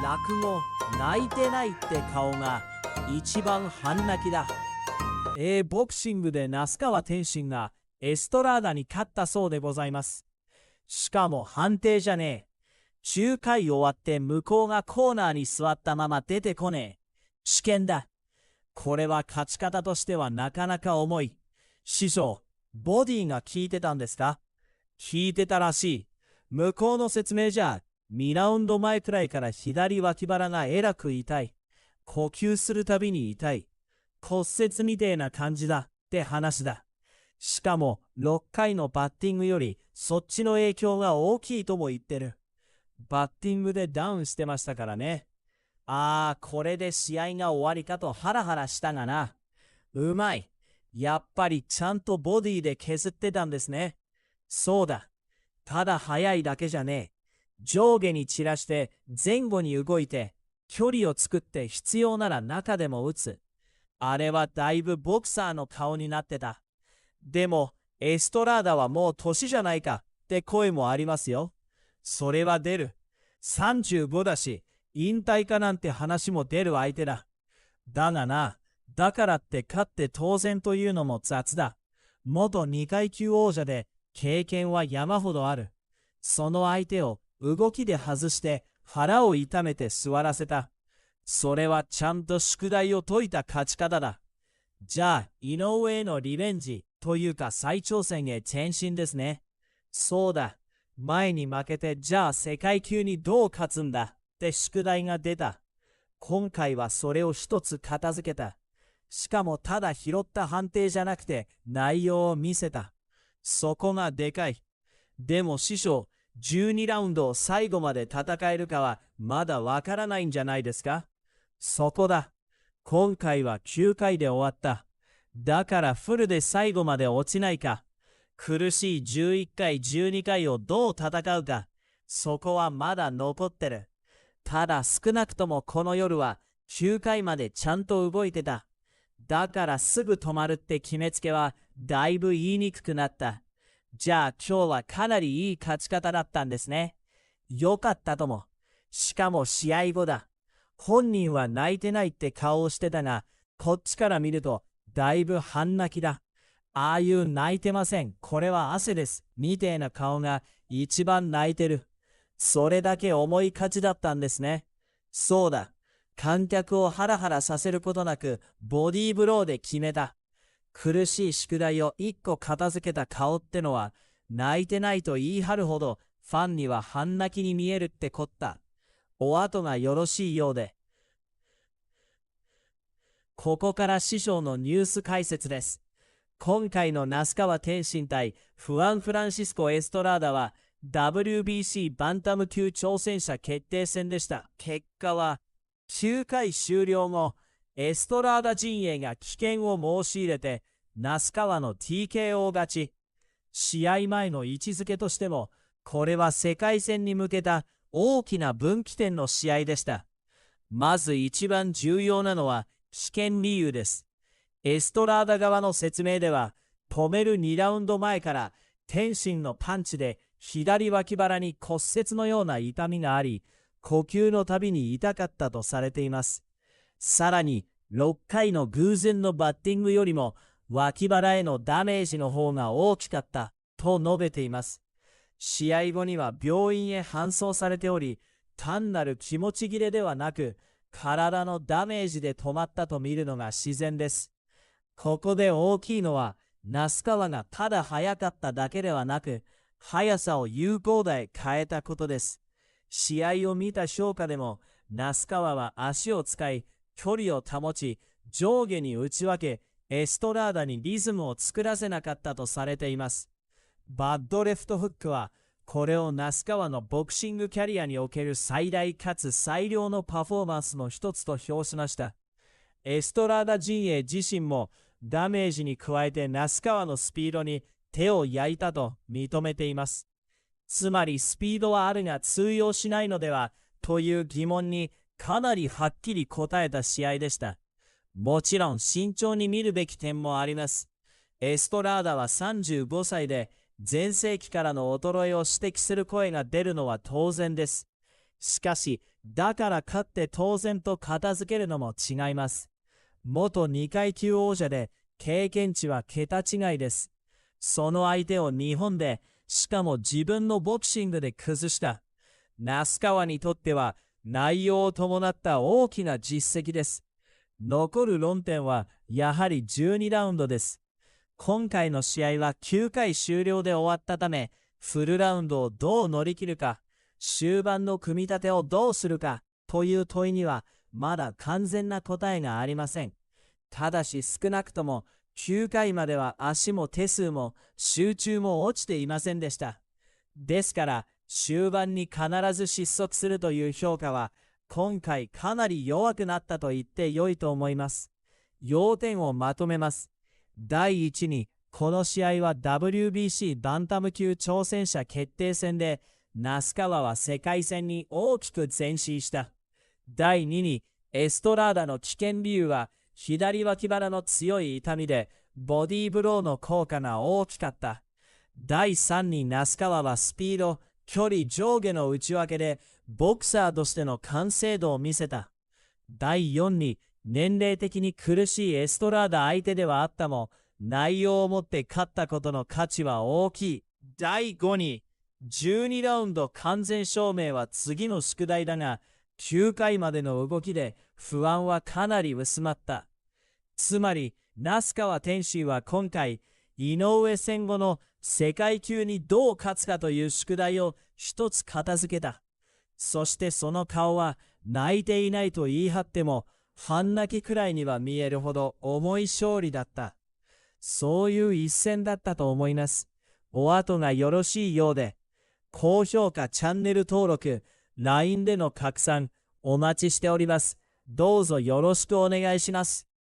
落語、泣いてないって顔が一番半泣きだ。ボクシングで那須川天心がエストラーダに勝ったそうでございます。しかも判定じゃねえ。9回終わって向こうがコーナーに座ったまま出てこねえ。危険だ。これは勝ち方としてはなかなか重い。師匠、ボディが効いてたんですか？効いてたらしい。向こうの説明じゃ、2ラウンド前くらいから左脇腹がえらく痛い。呼吸するたびに痛い。骨折みてえな感じだって話だ。しかも6回のバッティングよりそっちの影響が大きいとも言ってる。バッティングでダウンしてましたからね。これで試合が終わりかとハラハラしたがな。うまい。やっぱりちゃんとボディで削ってたんですね。そうだ。ただ速いだけじゃねえ。上下に散らして前後に動いて距離を作って必要なら中でも打つ。あれはだいぶボクサーの顔になってた。でもエストラーダはもう年じゃないかって声もありますよ。それは出る。35だし引退かなんて話も出る相手だ。だがな、だからって勝って当然というのも雑だ。元2階級王者で経験は山ほどある。その相手を動きで外して腹を痛めて座らせた。それはちゃんと宿題を解いた勝ち方だ。じゃあ、井上へのリベンジというか再挑戦へ転身ですね。そうだ。前に負けてじゃあ世界級にどう勝つんだって宿題が出た。今回はそれを一つ片付けた。しかもただ拾った判定じゃなくて内容を見せた。そこがでかい。でも師匠、12ラウンドを最後まで戦えるかはまだわからないんじゃないですか？そこだ。今回は9回で終わった。だからフルで最後まで落ちないか。苦しい11回、12回をどう戦うか。そこはまだ残ってる。ただ少なくともこの夜は9回までちゃんと動いてた。だからすぐ止まるって決めつけはだいぶ言いにくくなった。じゃあ今日はかなりいい勝ち方だったんですね。よかったとも。しかも試合後だ。本人は泣いてないって顔をしてたが、こっちから見るとだいぶ半泣きだ。ああいう泣いてません。これは汗です。みてえな顔が一番泣いてる。それだけ重い勝ちだったんですね。そうだ。観客をハラハラさせることなくボディーブローで決めた。苦しい宿題を一個片付けた顔ってのは泣いてないと言い張るほどファンには半泣きに見えるってこった。お後がよろしいようで。ここから師匠のニュース解説です。今回の那須川天心対フアン・フランシスコ・エストラーダは WBC バンタム級挑戦者決定戦でした。結果は9回終了後、エストラーダ陣営が棄権を申し入れて那須川の TKO 勝ち。試合前の位置づけとしてもこれは世界戦に向けた大きな分岐点の試合でした。まず一番重要なのは棄権理由です。エストラーダ側の説明では、止める2ラウンド前から天心のパンチで左脇腹に骨折のような痛みがあり、呼吸のたびに痛かったとされています。さらに6回の偶然のバッティングよりも脇腹へのダメージの方が大きかったと述べています。試合後には病院へ搬送されており、単なる気持ち切れではなく、体のダメージで止まったと見るのが自然です。ここで大きいのは、那須川がただ速かっただけではなく、速さを有効打へ変えたことです。試合を見た評価でも、那須川は足を使い、距離を保ち、上下に打ち分け、エストラーダにリズムを作らせなかったとされています。バッドレフトフックは、これを那須川のボクシングキャリアにおける最大かつ最良のパフォーマンスの一つと評しました。エストラーダ陣営自身もダメージに加えて那須川のスピードに手を焼いたと認めています。つまりスピードはあるが通用しないのではという疑問にかなりはっきり答えた試合でした。もちろん慎重に見るべき点もあります。エストラーダは35歳で前世紀からの衰えを指摘する声が出るのは当然です。しかしだから勝って当然と片付けるのも違います。元2階級王者で経験値は桁違いです。その相手を日本で、しかも自分のボクシングで崩した。那須川にとっては内容を伴った大きな実績です。残る論点はやはり12ラウンドです。今回の試合は9回終了で終わったため、フルラウンドをどう乗り切るか、終盤の組み立てをどうするかという問いにはまだ完全な答えがありません。ただし少なくとも9回までは足も手数も集中も落ちていませんでした。ですから終盤に必ず失速するという評価は今回かなり弱くなったと言って良いと思います。要点をまとめます。第1に、この試合は WBC バンタム級挑戦者決定戦で那須川は世界戦に大きく前進した。第2に、エストラーダの危険理由は左脇腹の強い痛みでボディーブローの効果が大きかった。第3に那須川はスピード、距離上下の内訳でボクサーとしての完成度を見せた。第4に年齢的に苦しいエストラーダ相手ではあったも内容をもって勝ったことの価値は大きい。第5に12ラウンド完全証明は次の宿題だが9回までの動きで不安はかなり薄まった。つまり那須川天心は今回井上戦後の世界級にどう勝つかという宿題を一つ片付けた。そしてその顔は泣いていないと言い張っても半泣きくらいには見えるほど重い勝利だった。そういう一戦だったと思います。お後がよろしいようで、高評価、チャンネル登録、LINE での拡散お待ちしております。どうぞよろしくお願いします。